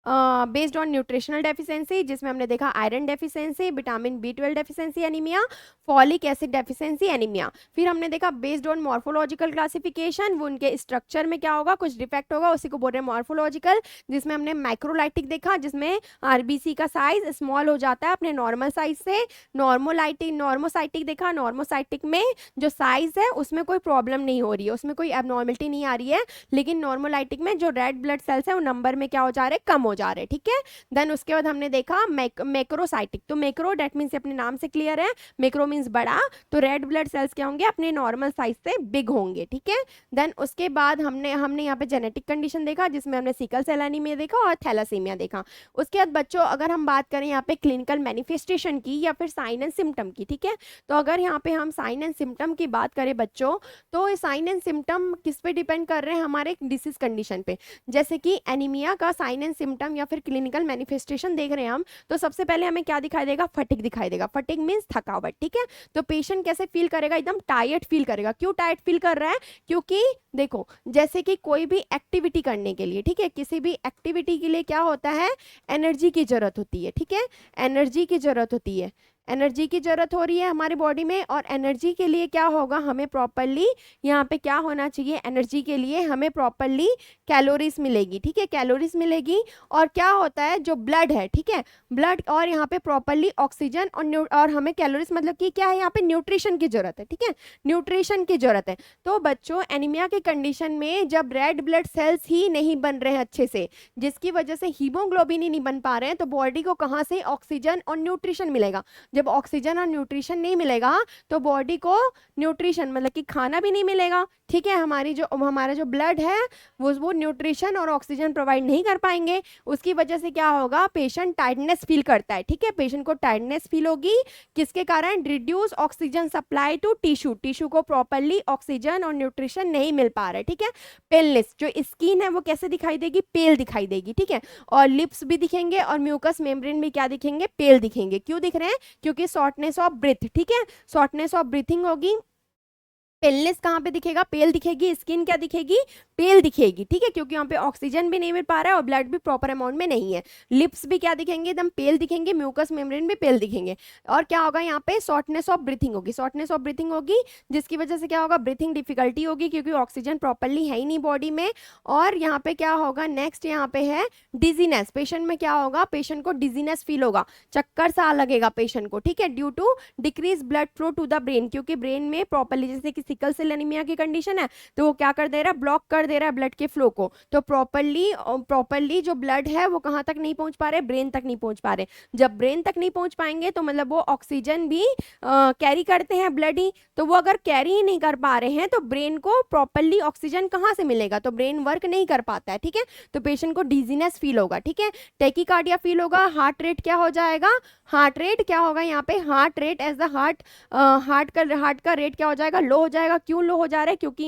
बेस्ड ऑन न्यूट्रिशनल डेफिशिएंसी, जिसमें हमने देखा iron deficiency, vitamin B 12 deficiency anaemia, folic acid deficiency anaemia. फिर हमने देखा बेस्ड ऑन मॉर्फोलॉजिकल क्लासिफिकेशन, वो उनके स्ट्रक्चर में क्या होगा, कुछ डिफेक्ट होगा, उसी को बोल रहे हैं मॉर्फोलॉजिकल, जिसमें हमने माइक्रोलाइटिक देखा, जिसमें आरबीसी का साइज स्मॉल हो जाता है अपने नॉर्मल साइज से। नॉर्मोसाइटिक देखा, नॉर्मोसाइटिक में जो साइज है उसमें कोई प्रॉब्लम नहीं हो रही है, उसमें कोई एबनॉर्मलिटी नहीं आ रही है, लेकिन नॉर्मोलाइटिक में जो रेड ब्लड सेल्स है वो नंबर में क्या हो जा रहे हैं, कम हो जा रहे हैं, ठीक है। देन उसके बाद हमने देखा मैक्रोसाइटिक। तो मैक्रो डेट मीन्स अपने नाम से क्लियर है, मैक्रो मीन्स बड़ा, तो रेड ब्लड सेल्स क्या होंगे, अपने नॉर्मल साइज से बिग होंगे, ठीक है। देन उसके बाद हमने यहाँ पे जेनेटिक कंडीशन देखा, जिसमें हमने सिकल सेल एनीमिया देखा और थैलेसीमिया देखा। उसके बाद बच्चों अगर हम बात करें यहाँ पे क्लिनिकल मैनिफेस्टेशन की या फिर साइन एंड सिम्टम की, ठीक है, तो अगर यहाँ पे हम साइन एंड सिम्टम की बात करें बच्चों, तो साइन एंड सिम्टम किस पे डिपेंड कर रहे हैं, हमारे डिसीज कंडीशन पे। जैसे कि एनीमिया का साइन एंड सिम्टम या फिर क्लिनिकल मैनिफेस्टेशन देख रहे हैं हम, तो सबसे पहले हमें क्या दिखाई देगा, फटिग दिखाई देगा। फटिग मीन्स थकावट, ठीक है। तो पेशेंट कैसे फील करेगा, एकदम टायर्ड फील करेगा। क्यों टायर्ड फील कर रहा है, क्योंकि देखो जैसे कि कोई भी एक्टिविटी करने के लिए, ठीक है, किसी भी एक्टिविटी के लिए क्या होता है, एनर्जी की जरूरत होती है, ठीक है, एनर्जी की जरूरत होती है, एनर्जी की जरूरत हो रही है हमारी बॉडी में। और एनर्जी के लिए क्या होगा, हमें प्रॉपरली यहाँ पे क्या होना चाहिए, एनर्जी के लिए हमें प्रॉपरली कैलोरीज मिलेगी, ठीक है, कैलोरीज मिलेगी। और क्या होता है, जो ब्लड है, ठीक है, ब्लड और यहाँ पे प्रॉपरली ऑक्सीजन और हमें कैलोरीज मतलब कि क्या है, यहाँ पे न्यूट्रिशन की जरूरत है, ठीक है, न्यूट्रिशन की जरूरत है। तो बच्चों एनीमिया के कंडीशन में जब रेड ब्लड सेल्स ही नहीं बन रहे हैं अच्छे से, जिसकी वजह से हीमोग्लोबिन ही नहीं बन पा रहे हैं, तो बॉडी को कहाँ से ऑक्सीजन और न्यूट्रिशन मिलेगा। जब ऑक्सीजन और न्यूट्रिशन नहीं मिलेगा तो बॉडी को न्यूट्रिशन मतलब कि खाना भी नहीं मिलेगा, ठीक है, हमारा जो ब्लड है वो न्यूट्रिशन और ऑक्सीजन प्रोवाइड नहीं कर पाएंगे, उसकी वजह से क्या होगा, पेशेंट टायर्डनेस फील करता है, ठीक है, पेशेंट को टायर्डनेस फील होगी, किसके कारण, reduce oxygen supply to tissue, tissue को प्रॉपर्ली ऑक्सीजन और न्यूट्रिशन नहीं मिल पा रहा है, ठीक है। पेलनेस, जो स्किन है वो कैसे दिखाई देगी, पेल दिखाई देगी, ठीक है, और लिप्स भी दिखेंगे और म्यूकस मेम्ब्रेन भी क्या दिखेंगे, पेल दिखेंगे। क्यों दिख रहे हैं, क्योंकि शॉर्टनेस ऑफ ब्रीथ, ठीक है, शॉर्टनेस ऑफ ब्रीथिंग होगी। पेलनेस कहाँ पे दिखेगा, पेल दिखेगी, स्किन क्या दिखेगी, पेल दिखेगी, ठीक है, क्योंकि यहाँ पे ऑक्सीजन भी नहीं मिल पा रहा है और ब्लड भी प्रॉपर अमाउंट में नहीं है। लिप्स भी क्या दिखेंगे, एकदम पेल दिखेंगे, म्यूकस मेम्ब्रेन भी पेल दिखेंगे। और क्या होगा, यहाँ पे शॉर्टनेस ऑफ ब्रीथिंग होगी, शॉर्टनेस ऑफ ब्रीथिंग होगी, जिसकी वजह से क्या होगा, ब्रीथिंग डिफिकल्टी होगी, क्योंकि ऑक्सीजन प्रॉपरली है ही नहीं बॉडी में। और यहाँ पे क्या होगा, नेक्स्ट यहाँ पे है डिजीनेस, पेशेंट में क्या होगा, पेशेंट को डिजीनेस फील होगा, चक्कर सा लगेगा पेशेंट को, ठीक है, due to decrease blood flow to the brain, क्योंकि ब्रेन में प्रॉपरली, जैसे कि सिकल सेल एनीमिया की कंडीशन है तो वो क्या कर दे रहा है, ब्लॉक कर दे रहा है ब्लड के फ्लो को, तो प्रॉपरली जो ब्लड है वो कहां तक नहीं पहुंच पा रहे, ब्रेन तक नहीं पहुंच पा रहे। जब ब्रेन तक नहीं पहुंच पाएंगे तो मतलब वो ऑक्सीजन भी कैरी करते हैं ब्लड ही, तो वो अगर कैरी ही नहीं कर पा रहे हैं तो ब्रेन को प्रॉपरली ऑक्सीजन कहां से मिलेगा, तो ब्रेन वर्क नहीं कर पाता है, ठीक है, तो पेशेंट को डिजीनेस फील होगा, ठीक है, टेकीकार्डिया फील होगा, हार्ट रेट क्या हो जाएगा, हार्ट रेट क्या होगा, यहाँ पे heart rate as the heart का रेट क्या हो जाएगा, लो हो जाएगा। क्यों लो हो जा रहा है, क्योंकि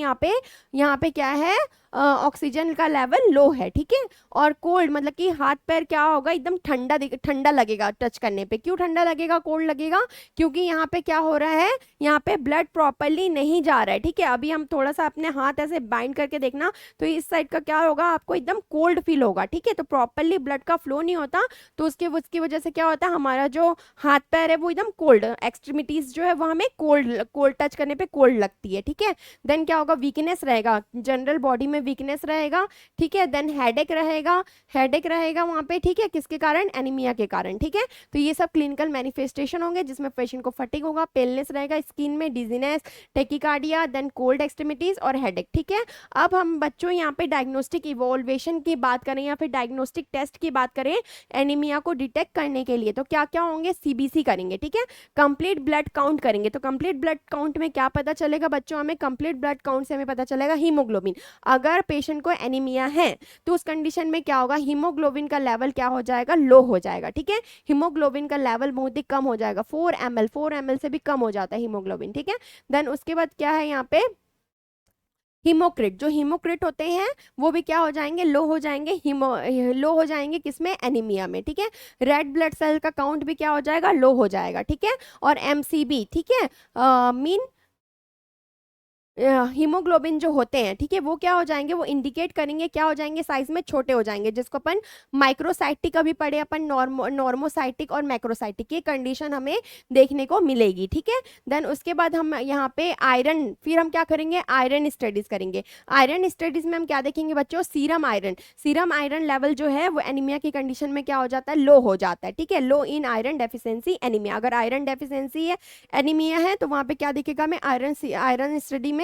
यहाँ पे क्या है, ऑक्सीजन का लेवल लो है, ठीक है। और कोल्ड मतलब कि हाथ पैर क्या होगा, एकदम ठंडा लगेगा टच करने पे। क्यों ठंडा लगेगा, कोल्ड लगेगा, क्योंकि यहाँ पे क्या हो रहा है, यहाँ पे ब्लड प्रॉपरली नहीं जा रहा है, ठीक है। अभी हम थोड़ा सा अपने हाथ ऐसे बाइंड करके देखना, तो इस साइड का क्या होगा, आपको एकदम कोल्ड फील होगा, ठीक है, तो प्रॉपरली ब्लड का फ्लो नहीं होता, तो उसकी वजह से क्या होता है, हमारा जो हाथ पैर है वो एकदम कोल्ड, एक्सट्रीमिटीज जो है वो हमें कोल्ड टच करने पे कोल्ड लगती है, ठीक है। देन क्या होगा, वीकनेस रहेगा, जनरल बॉडी में वीकनेस रहेगा, ठीक है। देन हेडेक रहेगा वहां पे, ठीक है, किसके कारण, एनीमिया के कारण, ठीक है। तो ये सब क्लिनिकल मैनिफेस्टेशन होंगे, जिसमें पेशेंट को फटीग होगा, पेलनेस रहेगा, स्किन में dizziness, tachycardia, then cold extremities और हेडेक, ठीक है। अब हम बच्चों यहाँ पे डायग्नोस्टिक इवोल्वेशन की बात करें या फिर डायग्नोस्टिक टेस्ट की बात करें एनीमिया को डिटेक्ट करने के लिए, तो क्या क्या होंगे, सीबीसी करेंगे, ठीक है, कंप्लीट ब्लड काउंट करेंगे। तो कंप्लीट ब्लड काउंट में क्या पता चलेगा बच्चों, हमें कंप्लीट ब्लड काउंट से हमें पता चलेगा हीमोग्लोबिन। अगर पेशेंट को एनीमिया है तो उस कंडीशन में क्या होगा, हीमोग्लोबिन का लेवल क्या हो जाएगा, लो हो जाएगा, ठीक है, हीमोग्लोबिन का लेवल बहुत ही कम हो जाएगा, 4 ml से भी कम हो जाता है हीमोग्लोबिन, ठीक है। देन उसके बाद क्या है, यहाँ पे हीमोक्रिट, जो हीमोक्रिट होते हैं वो भी क्या हो जाएंगे, लो हो जाएंगे, लो हो जाएंगे किसमें, एनीमिया में, ठीक है। रेड ब्लड सेल का काउंट भी क्या हो जाएगा, लो हो जाएगा, ठीक है। और एमसीबी, ठीक है, मीन हीमोग्लोबिन जो होते हैं, ठीक है, वो क्या हो जाएंगे, वो इंडिकेट करेंगे क्या हो जाएंगे, साइज में छोटे हो जाएंगे, जिसको अपन माइक्रोसाइटिक अभी पढ़े अपन, नॉर्मोसाइटिक और मैक्रोसाइटिक की कंडीशन हमें देखने को मिलेगी, ठीक है। देन उसके बाद हम यहाँ पे आयरन, फिर हम क्या करेंगे, आयरन स्टडीज करेंगे। आयरन स्टडीज में हम क्या देखेंगे बच्चों, सीरम आयरन लेवल जो है वो एनीमिया की कंडीशन में क्या हो जाता है, लो हो जाता है, ठीक है, लो इन आयरन डेफिशिएंसी एनीमिया। अगर आयरन डेफिशिएंसी है, एनीमिया है, तो वहां पे क्या दिखेगा, हमें आयरन स्टडी में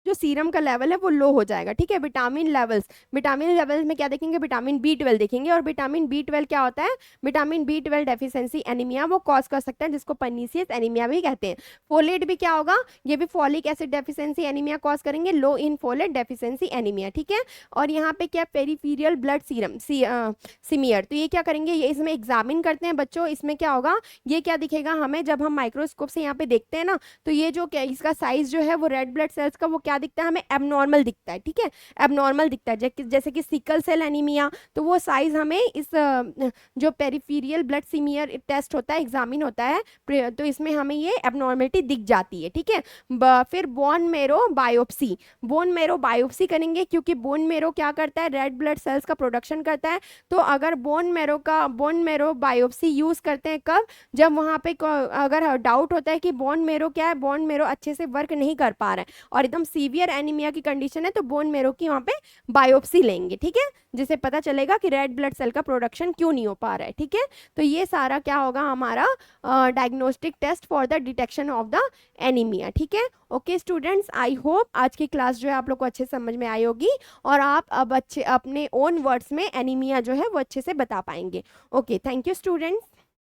जो सीरम का लेवल है वो लो हो जाएगा, ठीक है। विटामिन लेवल्स में क्या देखेंगे, विटामिन B12 देखेंगे, और विटामिन B12 क्या होता है, विटामिन B12 डेफिशिएंसी एनीमिया वो कॉज कर सकता है, जिसको पर्नीशियस एनीमिया भी कहते हैं। फोलेट भी क्या होगा, ये भी folic acid deficiency anaemia cause करेंगे, लो इन फोलेट डेफिशिएंसी एनीमिया, ठीक है। और यहाँ पे क्या, पेरिफेरियल ब्लड सीरम सीमियर, तो ये क्या करेंगे, ये इसमें एग्जामिन करते हैं बच्चों, इसमें क्या होगा, ये क्या दिखेगा हमें, जब हम माइक्रोस्कोप से यहाँ पे देखते हैं ना, तो ये जो इसका साइज जो है वो रेड ब्लड सेल्स का वो क्या दिखता है, हमें एबनॉर्मल दिखता है, ठीक है, एबनॉर्मल दिखता है, जैसे कि सिकल सेल एनीमिया, तो वो साइज हमें इस जो पेरिफेरियल ब्लड सीमियर टेस्ट होता है, एग्जामिन होता है, तो इसमें हमें ये एबनॉर्मलिटी दिख जाती है, ठीक है। फिर बोन मेरो बायोप्सी करेंगे, क्योंकि बोन मेरो क्या करता है, रेड ब्लड सेल्स का प्रोडक्शन करता है। तो अगर बोन मेरो बायोप्सी यूज करते हैं कब, जब वहां पे अगर डाउट होता है कि बोन मेरो क्या है, बोन मेरो अच्छे से वर्क नहीं कर पा रहा है और एकदम सीवियर एनीमिया की कंडीशन है, तो बोन मेरो की वहां पे बायोप्सी लेंगे, ठीक है, जिससे पता चलेगा कि रेड ब्लड सेल का प्रोडक्शन क्यों नहीं हो पा रहा है, ठीक है। तो ये सारा क्या होगा, हमारा diagnostic test for the detection of the anaemia, ठीक है। ओके स्टूडेंट्स, आई होप आज की क्लास जो है आप लोग को अच्छे समझ में आई होगी और आप अब अच्छे अपने ओन वर्ड्स में एनीमिया जो है वो अच्छे से बता पाएंगे। Okay, thank you students.